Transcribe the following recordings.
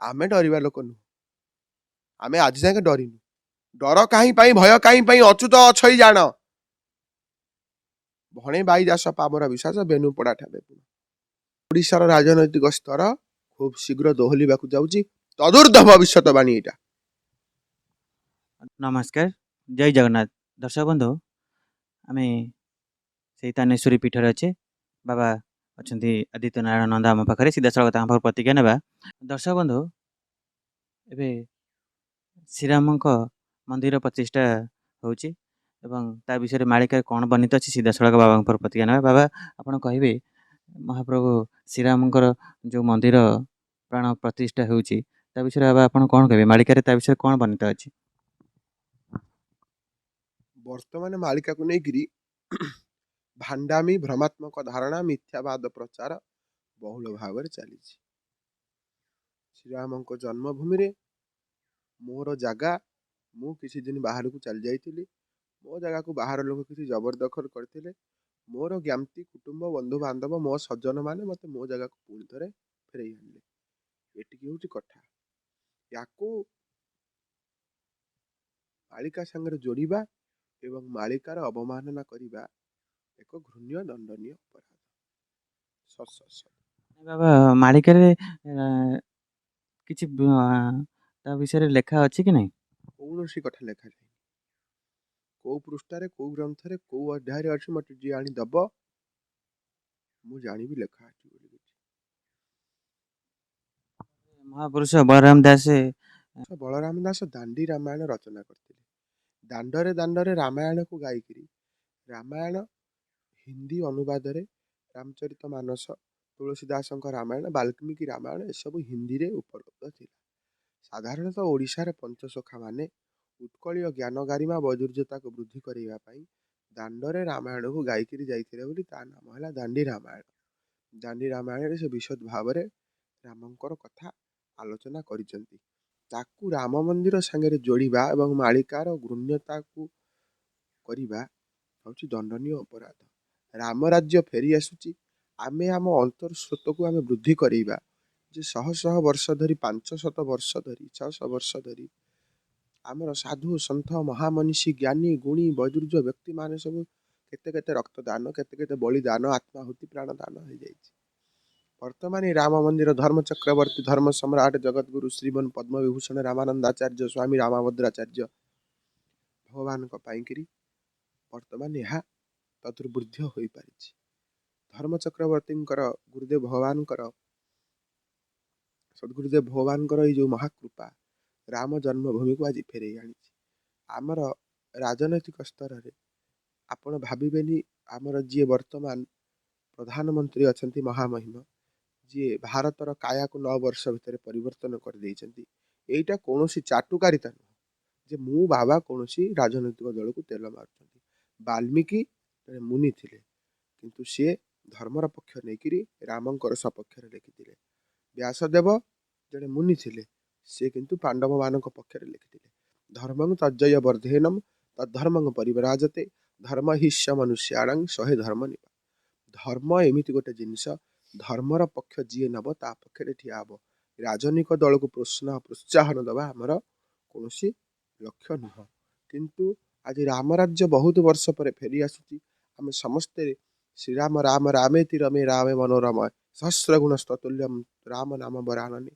आमे डरिबा लोक नु आमे आज जाके डरिनु डर काहीं पाई भय काहीं पाई अच्युत अछई जान भणे बाई दास पामर विश्वास बेनु पड़ा ठाबे ओडिशार राजनैतिक स्तर खूब शीघ्र दोहलिबाकू जाउची तदूर्ध भविष्यतवाणी एटा। नमस्कार जय जगन्नाथ दर्शक बंधु आम से तानेश्वरी पीठर अच्छे बाबा अच्छा आदित्य नारायण नंदा आम पाखे सीधा सड़क प्रतिज्ञा ना दर्शक बंधु एवं श्रीराम मंदिर प्रतिष्ठा होची ता विषय मालिका कौन बनित अच्छी सीधा सड़क बाबा प्रतिज्ञा ना बाबा आपड़ कहे महाप्रभु श्रीराम जो मंदिर प्राण प्रतिष्ठा होची ता विषय बाबा आप कौन कहे मालिका ता विषय कौन बनित अच्छी वर्तमान मालिका को नहीं भांडामी भ्रमात्मक धारणा मिथ्यावाद प्रचार बहुल भाव चली श्रीराम जन्मभूमि रे मोर जगह मु किसी दिन बाहर को चल जाइली मो जगह को बाहर लोग किसी जबरदखल करते मोर ज्ञाति कुटुंब बंधु बांधव मो सज्जन माने मत मो जगह को पुणी थे फेर आनले ये कथा या मालिका संगे जोड़िबा एवं मालिकार अवमानना करिबा एक घृण्य दंडनीय अपराध बाबा मालिका किछि ता विषय लेखा अच्छी कि नहीं कौन सी कथा लेखा जाए कौ पृष्ठारे कौ ग्रंथरे कौ अध्याय अच्छी मत जी आनी दब मु जानी भी लेखा अच्छी महापुरुष बलराम दास दांडी रामायण रचना करते दांडरे दांडरे रामायण को गायिकी रामायण हिंदी अनुवाद रामचरित मानस तुलसीदास रामायण वाल्मीकि रामायण सब हिंदी रे उपलब्ध थी साधारणतः ओडिशार पंचसखा माने उत्कलीय ज्ञान गारिमा वैदुर्यता को वृद्धि करने दांडरे रामायण को गायिकी जाइए नाम है दांडी रामायण से विशद भाव रामंकर कथा आलोचना करिसेंती ताकू राम मंदिर संगे जोड़िबा एवं मालिकार घृण्यता को करिबा होची दंडनीय अपराध राम राज्य फेरी आसुची आमे आम अंतर्स्रोत को आमे वृद्धि करिबा जे शह शह वर्ष धरी 500 वर्ष धरी 600 वर्ष धरी आमर साधु सन्थ महामनीषी ज्ञानी गुणी वैदुर्य व्यक्ति माने सब केते केते रक्तदान केते केते बलिदान आत्माहुति प्राणदान हो जाइए वर्तमान राम मंदिर धर्म चक्रवर्ती धर्म सम्राट जगतगुरु श्रीमन पद्म विभूषण रामानंदाचार्य स्वामी रामाभद्राचार्य भगवान वर्तमान यह तदुर्वृद्ध हो पारि धर्म चक्रवर्ती गुरुदेव भगवान सदगुरुदेव भगवान जो महाकृपा राम जन्मभूमि को आज फेर आनी आमर राजनैतिक स्तर में आपण भावेनि आमर जी वर्तमान प्रधानमंत्री अच्छा महामहिम जी भारतर काया को 9 वर्ष भितर परिवर्तन कर देइछंती एटा कोनोसी चाटुकारिता नुह जे मु बाबा कोनोसी राजनैतिक दल को तेल मारुछंती वाल्मीकि मुनि थिले किंतु से धर्मर पक्ष नहीं रामंकर सपक्ष लिखिथिले व्यासदेव जड़े मुनि थिले से किंतु पांडव मान पक्ष लिखिथिले धर्मं तज्जय वर्धेनम तद्धर्मं परिवराजते धर्म हिस्स मनुष्याणां सहे धर्म निवा धर्म एमिति गोटे जिनिस धर्मर पक्ष जी नब ता पक्षे ठिया हम राजनीतिक दल को प्रोत्साहन दबा आमर कौन लक्ष्य नुह किंतु आज राम राज्य बहुत वर्ष पर फेरी आसुची आम समस्ते श्रीराम राम रामेति रमे रामे मनोरम सहस्र गुण स्तुल्यम राम नाम बरानने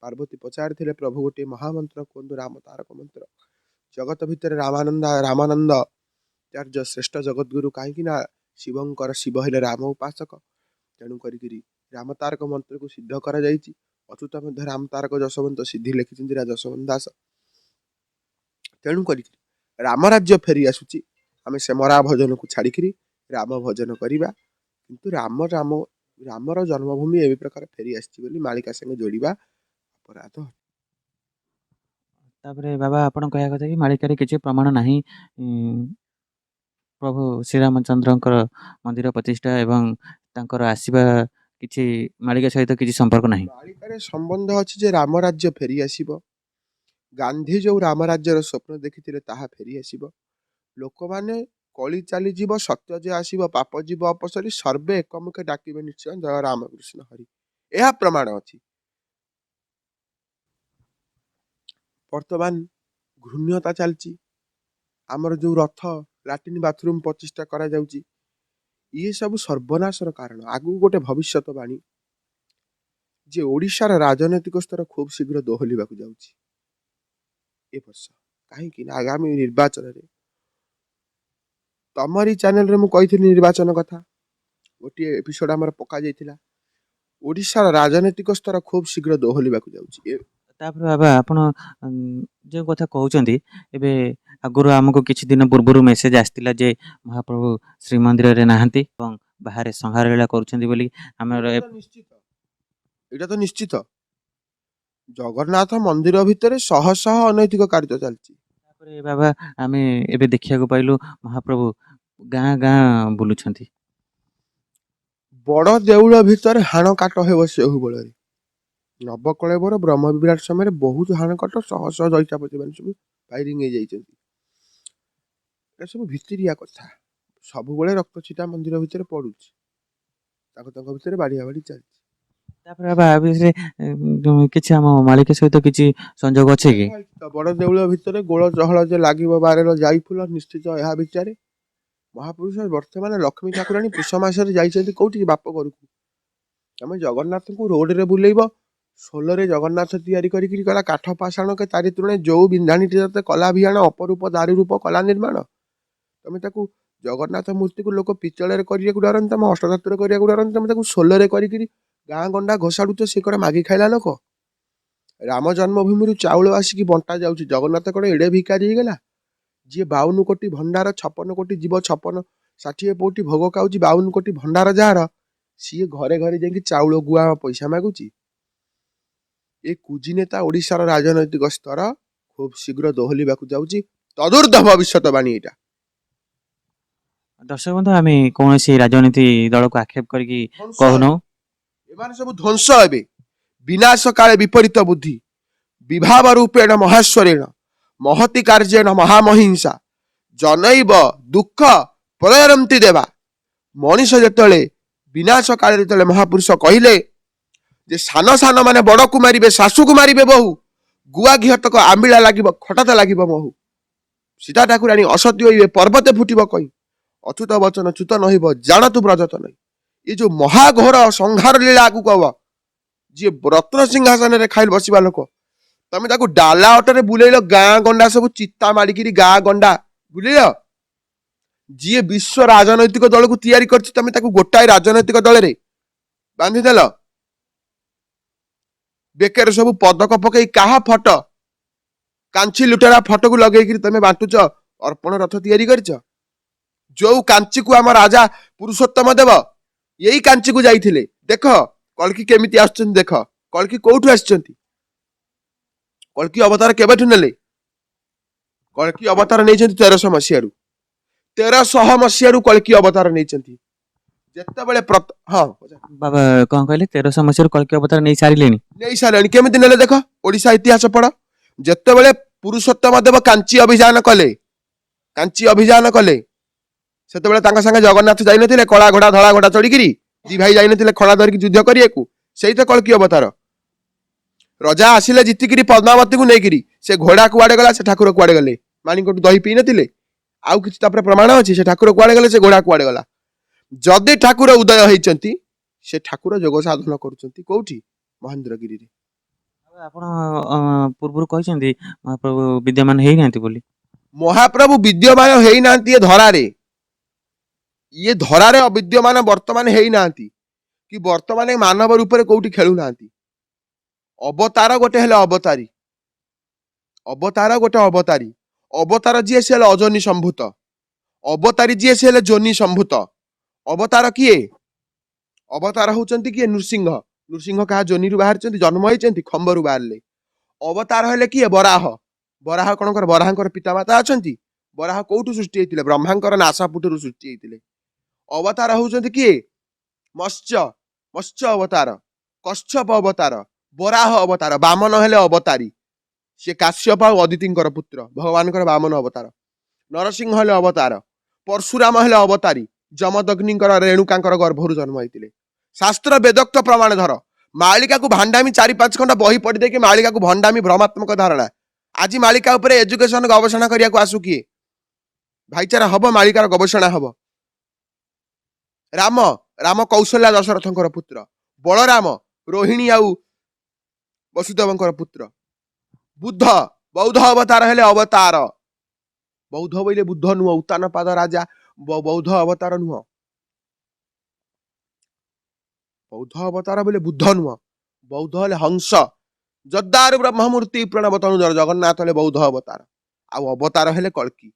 पार्वती पचारि प्रभु गोटे महामंत्र कहतु राम तारक मंत्र जगत भितर रामानंद आचार्य श्रेष्ठ जगतगुरु कहीं शिवंकर शिव हेले राम उपासक तेणु करी राम तारक मंत्र को सिद्ध कर अच्युत मध्य राम तारक जशवंत सिद्धि लिखिं जशवंत दास तेणु करी राम राज्य फेरी आसुची आम से मरा भजन को छाड़ी राम भजन करवा किंतु राम राम रामर जन्मभूमि ए प्रकार फेरी आसी मालिका संगे जोड़िबा अपराध तापरे बाबा आपण कहया कथा कि मालिका किसी प्रमाण नहीं प्रभु श्रीरामचंद्र मंदिर प्रतिष्ठा एवं तांकर आसीबा किछि मालिका सहित किछि संपर्क नहीं मालिका संबंध अछि जे राम राज्य फेरी आसीबो गांधी जो राम राज्यर स्वप्न देखिथिले ताहा फेरी आसीबो लोक माने कली चली जीव सत्य जे आसीबो पाप जीव अपसरी सर्वे एकमुखे डाकिबे निश्चय जय रामकृष्ण हरि यह प्रमाण अछि ବର୍ତ୍ତମାନ ଘୃଣ୍ୟତା ଚାଲିଛି। ଆମର ଯୋଉ ରଥ ଲାଟ୍ରିନ୍ ବାଥରୁମ୍ 25ଟା କରାଯାଉଛି, ଇଏ ସବୁ ସର୍ବନାଶର କାରଣ। ଆଗକୁ ଗୋଟେ ଭବିଷ୍ୟତବାଣୀ ଯେ ଓଡ଼ିଶାର ରାଜନୈତିକ ସ୍ତର ଖୁବ୍ ଶୀଘ୍ର ଦୋହଲିବାକୁ ଯାଉଛି ଏ ବର୍ଷ। କାହିଁକି ନା ଆଗାମୀ ନିର୍ବାଚନରେ ତମରି ଚ୍ୟାନେଲରେ ମୁଁ କହିଥିଲି ନିର୍ବାଚନ କଥା, ଗୋଟିଏ ଏପିସୋଡ ଆମର ପକାଯାଇଥିଲା। ଓଡ଼ିଶାର ରାଜନୈତିକ ସ୍ତର ଖୁବ୍ ଶୀଘ୍ର ଦୋହଲିବାକୁ ଯାଉଛି। ତାପରେ ବାବା ଆପଣ ଯେଉଁ କଥା କହୁଛନ୍ତି, ଏବେ ଆଗରୁ ଆମକୁ କିଛି ଦିନ ପୂର୍ବରୁ ମେସେଜ ଆସିଥିଲା ଯେ ମହାପ୍ରଭୁ ଶ୍ରୀମନ୍ଦିରରେ ନାହାନ୍ତି ଏବଂ ବାହାରେ ସଂହାର ଲୀଳା କରୁଛନ୍ତି ବୋଲି। ଆମର ଏଇଟା ତ ନିଶ୍ଚିତ ଜଗନ୍ନାଥ ମନ୍ଦିର ଭିତରେ ଶହ ଶହ ଅନୈତିକ କାର୍ଯ୍ୟ ଚାଲିଛି। ତାପରେ ବାବା ଆମେ ଏବେ ଦେଖିବାକୁ ପାଇଲୁ ମହାପ୍ରଭୁ ଗାଁ ଗାଁ ବୁଲୁଛନ୍ତି। ବଡ଼ ଦେଉଳ ଭିତରେ ହାଣ କାଟ ହେବ ସେହୁବଳରେ। ନବକଳେବର ବ୍ରହ୍ମ ବିରାଟ ସମୟରେ ବହୁତ ହାଣ କାଟ, ଶହ ଶହ ଦଇତାପତି ମାନେ ସବୁ ଫାଇରିଂ ହେଇଯାଇଛନ୍ତି। ଏ ସବୁ ଭିତିରିଆ କଥା। ସବୁବେଳେ ରକ୍ତ ଛିଟା ମନ୍ଦିର ଭିତରେ ପଡୁଛି, ତାଙ୍କ ଭିତରେ ବାଡିଆ ବାଡି ଚାଲିଛି। ତାପରେ ବାବା ଏ ବିଷୟରେ କିଛି ଆମ ମାଳିକା ସହିତ କିଛି ସଂଯୋଗ ଅଛି କି? ବଡ଼ ଦେଉଳ ଭିତରେ ଗୋଳ ଚହଳ ଯେ ଲାଗିବ ବାରେର ଯାଇ ଫୁଲ, ନିଶ୍ଚିତ ଏହା ଭିତରେ ମହାପୁରୁଷ ବର୍ତ୍ତମାନ ଲକ୍ଷ୍ମୀ ଠାକୁରାଣୀ ପୁଷ ମାସରେ ଯାଇଛନ୍ତି କୋଉଠି? ବାପ ଘରକୁ। ତମେ ଜଗନ୍ନାଥଙ୍କୁ ରୋଡରେ ବୁଲେଇବ, ସୋଲରେ ଜଗନ୍ନାଥ ତିଆରି କରିକି କଲା କାଠ ପାଷାଣ କେ ତାରି ତୁଳନାରେ ଯୋଉ ବିନ୍ଧାଣୀଟି ତତେ କଲା ଭିଆଣ ଅପରୂପ ଦାରୁ ରୂପ କଲା ନିର୍ମାଣ। ତମେ ତାକୁ ଜଗନ୍ନାଥ ମୂର୍ତ୍ତିକୁ ଲୋକ ପିଚଳରେ କରିବାକୁ ଡରନ୍ତି, ତମେ ଅଷ୍ଟଧାତୁରେ କରିବାକୁ ଡରନ୍ତି, ତମେ ତାକୁ ସୋଲରେ କରିକିରି ଗାଁ ଗଣ୍ଡା ଘୋଷାଡୁଛ, ସେ କଣ ମାଗି ଖାଇଲା ଲୋକ? ରାମ ଜନ୍ମଭୂମିରୁ ଚାଉଳ ଆସିକି ବଣ୍ଟା ଯାଉଛି, ଜଗନ୍ନାଥ କଣ ଏଡେ ଭିକାରୀ ହେଇଗଲା? ଯିଏ 52 କୋଟି ଭଣ୍ଡାର, 56 କୋଟି ଜୀବ, 60 କୋଟି ଭୋଗ ଖାଉଛି, 52 କୋଟି ଭଣ୍ଡାର ଯାହାର, ସିଏ ଘରେ ଘରେ ଯାଇକି ଚାଉଳ ଗୁଆ ପଇସା ମାଗୁଛି। ଏ କୁଜିନେତା ଓଡ଼ିଶାର ରାଜନୈତିକ ସ୍ତର ଖୁବ୍ ଶୀଘ୍ର ଦୋହଲିବାକୁ ଯାଉଛି। ତଦୁର୍ଦ୍ଧ ଭବିଷ୍ୟତବାଣୀ ଏଇଟା। ଦର୍ଶକ ବନ୍ଧୁ, ଆମେ କୌଣସି ରାଜନୀତି ଦଳକୁ ଆକ୍ଷେପ କରିକି କହୁନୁ। ଏମାନେ ସବୁ ଧ୍ୱଂସ ହେବେ। ବିନାଶ କାଳେ ବିପରୀତ ବୁଦ୍ଧି, ବିଭାବ ରୂପେଣ ମହେଶ୍ୱରେଣ, ମହତି କାର୍ଯ୍ୟେଣ ମହାମହିଂସା, ଜନୈବ ଦୁଃଖ ପ୍ରଳୟନ୍ତି ଦେବା। ମଣିଷ ଯେତେବେଳେ ବିନାଶ କାଳରେ ଯେତେବେଳେ ମହାପୁରୁଷ କହିଲେ ଯେ ସାନ ସାନ ମାନେ ବଡକୁ ମାରିବେ, ଶାଶୁକୁ ମାରିବେ ବୋହୁ, ଗୁଆ ଘିଅ ତକ ଆମ୍ବିଳା ଲାଗିବ, ଖଟାତ ଲାଗିବ ମହୁ। ସୀତା ଠାକୁରାଣୀ ଅସତ୍ୟ ହଇବେ, ପର୍ବତେ ଫୁଟିବ କଇଁ, ଅଚ୍ୟୁତ ବଚନ ଚ୍ୟୁତ ନହିବ, ଜାଣତୁ ବ୍ରଜତ ନହି। ଏ ଯୋଉ ମହାଘୋର ସଂହାର ଲୀଳା ଆଗକୁ ହବ, ଯିଏ ରତ୍ନ ସିଂହାସନରେ ଖାଇଲ ବସିବା ଲୋକ, ତମେ ତାକୁ ଡାଲା ଅଟରେ ବୁଲେଇଲ, ଗାଁ ଗଣ୍ଡା ସବୁ ଚିତା ମାରିକିରି ଗାଁ ଗଣ୍ଡା ବୁଲେଇଲ। ଯିଏ ବିଶ୍ୱ ରାଜନୈତିକ ଦଳକୁ ତିଆରି କରିଛି, ତମେ ତାକୁ ଗୋଟାଏ ରାଜନୈତିକ ଦଳରେ ବାନ୍ଧିଦେଲ। ବେକରେ ସବୁ ପଦକ ପକେଇ କାହା ଫଟୋ, କାଞ୍ଚି ଲୁଟେରା ଫଟୋକୁ ଲଗେଇକିରି ତମେ ବାଣ୍ଟୁଛ, ଅର୍ପଣ ରଥ ତିଆରି କରିଛ। ଯୋଉ କାଞ୍ଚିକୁ ଆମ ରାଜା ପୁରୁଷୋତ୍ତମ ଦେବ ଏଇ କାଞ୍ଚିକୁ ଯାଇଥିଲେ। ଦେଖ କଳ୍କି କେମିତି ଆସୁଛନ୍ତି, ଦେଖ କଳ୍କି କୋଉଠୁ ଆସିଛନ୍ତି। କଳ୍କି ଅବତାର କେବେଠୁ ନେଲେ? କଳ୍କି ଅବତାର ନେଇଛନ୍ତି 1300 ମସିହାରୁ। 1300 ମସିହାରୁ କଳ୍କି ଅବତାର ନେଇଛନ୍ତି। ଯେତେବେଳେ ହଁ ବାବା କଣ କହିଲେ? 1300 ମସିହାରୁ କଳ୍କି ଅବତାର ନେଇ ସାରିଲେଣି। କେମିତି ନେଲେ ଦେଖ, ଓଡିଶା ଇତିହାସ ପଢ। ଯେତେବେଳେ ପୁରୁଷୋତ୍ତମ ଦେବ କାଞ୍ଚି ଅଭିଯାନ କଲେ, ସେତେବେଳେ ତାଙ୍କ ସାଙ୍ଗେ ଜଗନ୍ନାଥ ଯାଇନଥିଲେ କଳା ଘୋଡା ଧଳା ଘୋଡା ଚଢିକିରି? ଦି ଭାଇ ଯାଇନଥିଲେ ଖଳା ଧରିକି ଯୁଦ୍ଧ କରିବାକୁ? ସେଇ ତ କଳ୍କି ଅବତାର। ରଜା ଆସିଲେ ଜିତିକିରି ପଦ୍ମାବତୀକୁ ନେଇକିରି, ସେ ଘୋଡା କୁଆଡେ ଗଲା, ସେ ଠାକୁର କୁଆଡେ ଗଲେ? ମାଣିକଠୁ ଦହି ପିଇ ନଥିଲେ? ଆଉ କିଛି ତାପରେ ପ୍ରମାଣ ଅଛି? ସେ ଠାକୁର କୁଆଡେ ଗଲେ, ସେ ଘୋଡା କୁଆଡେ ଗଲା? ଯଦି ଠାକୁର ଉଦୟ ହେଇଛନ୍ତି, ସେ ଠାକୁର ଯୋଗ ସାଧନ କରୁଛନ୍ତି କୋଉଠି? ମହେନ୍ଦ୍ରଗିରିରେ। ଆପଣ ପୂର୍ବରୁ କହିଛନ୍ତି ମହାପ୍ରଭୁ ବିଦ୍ୟମାନ ହେଇନାହାନ୍ତି ବୋଲି। ମହାପ୍ରଭୁ ବିଦ୍ୟମାନ ହେଇନାହାନ୍ତି ଏ ଧରାରେ। ଇଏ ଧରାରେ ଅବିଦ୍ୟମାନ ବର୍ତ୍ତମାନ ହେଇନାହାନ୍ତି, କି ବର୍ତ୍ତମାନ ମାନବ ରୂପରେ କୋଉଠି ଖେଳୁନାହାନ୍ତି। ଅବତାର ଗୋଟେ ହେଲେ ଅବତାରୀ, ଅବତାର ଯିଏ ସେ ହେଲେ ଅଜନି ସମ୍ଭୂତ, ଅବତାରୀ ଯିଏ ସେ ହେଲେ ଯୋନି ସମ୍ଭୂତ। ଅବତାର କିଏ? ଅବତାର ହଉଛନ୍ତି କିଏ? ନୃସିଂହ କାହା ଯୋନିରୁ ବାହାରିଛନ୍ତି? ଜନ୍ମ ହେଇଛନ୍ତି, ଖମ୍ବରୁ ବାହାରିଲେ। ଅବତାର ହେଲେ କିଏ? ବରାହ କଣଙ୍କର? ବରାହଙ୍କର ପିତାମାତା ଅଛନ୍ତି? ବରାହ କୋଉଠୁ ସୃଷ୍ଟି ହେଇଥିଲେ? ବ୍ରହ୍ମାଙ୍କର ନାସାପୁଟରୁ ସୃଷ୍ଟି ହେଇଥିଲେ। ଅବତାର ହଉଛନ୍ତି କିଏ? ମତ୍ସ୍ୟ ଅବତାର, କଶ୍ୟପ ଅବତାର, ବରାହ ଅବତାର। ବାମନ ହେଲେ ଅବତାରୀ, ସେ କାଶ୍ୟପ ଆଉ ଅଦିତିଙ୍କର ପୁତ୍ର, ଭଗବାନଙ୍କର ବାମନ ଅବତାର। ନରସିଂହ ହେଲେ ଅବତାର, ପରଶୁରାମ ହେଲେ ଅବତାରୀ, ଯମଦଗ୍ନିଙ୍କର ରେଣୁକାଙ୍କର ଗର୍ଭରୁ ଜନ୍ମ ହେଇଥିଲେ। ଶାସ୍ତ୍ର ବେଦୋକ୍ତ ପ୍ରମାଣ ଧର। ମାଳିକାକୁ ଭାଣ୍ଡାମୀ 4-5 ଖଣ୍ଡ ବହି ପଢି ଦେଇକି ମାଳିକାକୁ ଭଣ୍ଡାମୀ ଭ୍ରମାତ୍ମକ ଧାରଣା, आज मालिका उपरे एजुकेशन गवेषणा करिया आसु किए भाईचारा हब मालिकार गवेषणा हब राम राम कौशल्या दशरथंकर पुत्र बलराम रोहिणी आउ वसुदेवंकर पुत्र बुद्ध बौद्ध अवतार हेले अवतार बौद्ध बोले बुद्ध नुह उत्तान पाद राजा बौद्ध अवतार नुह बौद्ध अवतार बोले बुद्ध नुह बौद्ध हेले हंस जद्दारु ब्रह्ममूर्ति प्रणव तनुधर जगन्नाथ हेले बौद्ध अवतार आउ अवतार हेले कल्की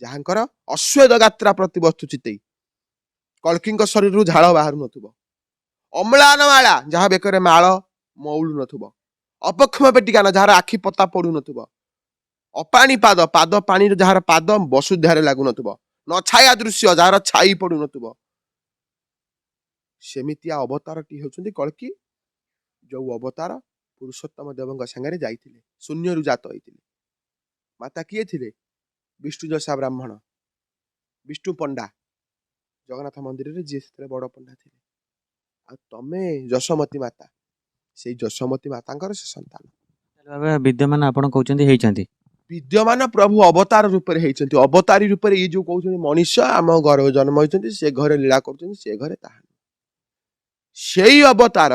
जहाँकर अश्वेद गात्रा प्रतिवस्तु चितई कल्की शरीर झाड़ बाहर नथुब अम्लान माला जहाँ बेकर माल मौलू नथुब अपक्षम पेटिकान जहाँ आखि पता पड़ू नथुब अपाणी पाद पाद पानी जार पाद वसुधारे लागू नथुब न छाया दृश्य जार छाई पड़ू नथुब सेमितिया अवतारटी होउछन्ती कल्की जो अवतार पुरुषोत्तम देवଙ୍କ संगे जाइथिले शून्यरु जात होइथिले माता किए थिले विष्णु जसा ब्राह्मण विष्णु पंडा जगन्नाथ मंदिर रे जे सेते बड़ पंडा थिले आ तमे जशमती माता सेई जशमती मातांकर से संतान बाबा विद्यमान आपण कहउचंदी हेइचंती विद्यमान प्रभु अवतार रूप रे हेइचंती अवतारी रूप रे ई जो कहउछन्ती मनुष्य आम घर जन्म होइचंती से घरे लीला करछन्ती से घरे ताहा सेई अवतार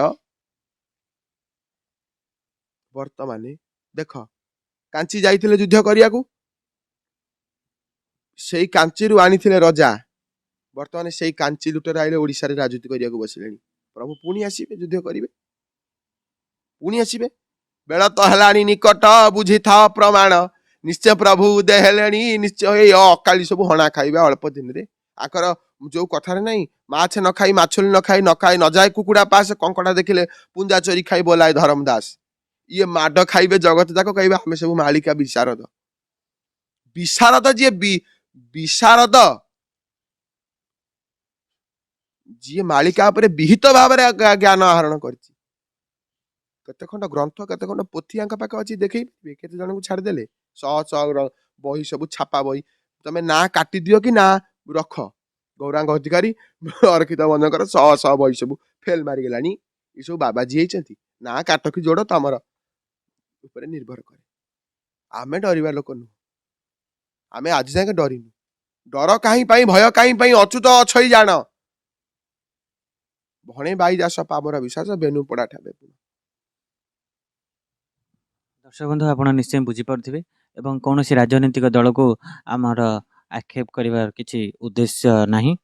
वर्तमाने देख कांची जाइथिले युद्ध करियाकू सेई कांचीरु आनिथिले रजा वर्तमान सेई कांची लुटेर आइले ओडिसा रे राजनीति करियाकू बसिलेनी प्रभु पुणी आसीबे युद्ध करिवे पुणी आसीबे बेला तो हलानी निकट बुझी था प्रमाण निश्चय प्रभु देहलेनी निश्चय अकाली सब हणा खाइबे अल्प दिन रे आकर जो कथारे नहीं माछ न खाई माछली न खाई न जाए कुकुड़ा पास कंकड़ा देखिले पुंजा चोरी खाई बोलाए धर्मदास ये माड खाइबे जगत जाक कहबे हमें सब मालिका विशारद विशारद जी विशारद जी मालिका उपरे विहित भाव रे ज्ञान आहरण करछि केते खंड ग्रंथ केते खंड पोथी आंका पाके अछि देखै केते जन को छाड़ देले बही सब छापा बही तमे ना काटी दियो कि ना रख गौरांग अधिकारी अरखित बंधकर बही सब फेल मारी गेलानी ई सब बाबाजी हेइचंती ना काट कि जोड़ तमर ऊपर निर्भर करे आमे डरिबा लोक नु आमे आज जाके डरिनु डर काहे पई भय काहे पई अचुत अछई जान भणे बाई दास पामर विश्वास बेनु पड़ा ठाबे दर्शक बंधु आपण निश्चय बुझी पारथिबे एवं कौनसी राजनीतिक दल को आमर आक्षेप करिवार किछि उद्देश्य नाही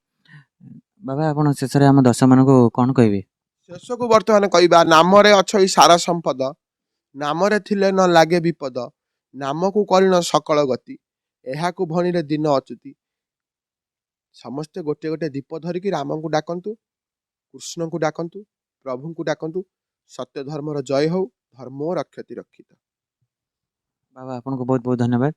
बाबा आपण शेषरे हम दर्शक मन को कोन कहबे शेष को वर्तमान कहबा नामरे अछई सारा संपद नामरे थिले न लागे विपद नाम को करिन सकल गति एहा को भणिले दिन अचुति समस्ते गोटे गोटे दीप धरिकी राम को डाकंतु कृष्ण को डाकंतु प्रभु को डाकंतु सत्य धर्मर जय हो धर्मो रक्षति रक्षित बाबा आपन को बहुत बहुत धन्यवाद।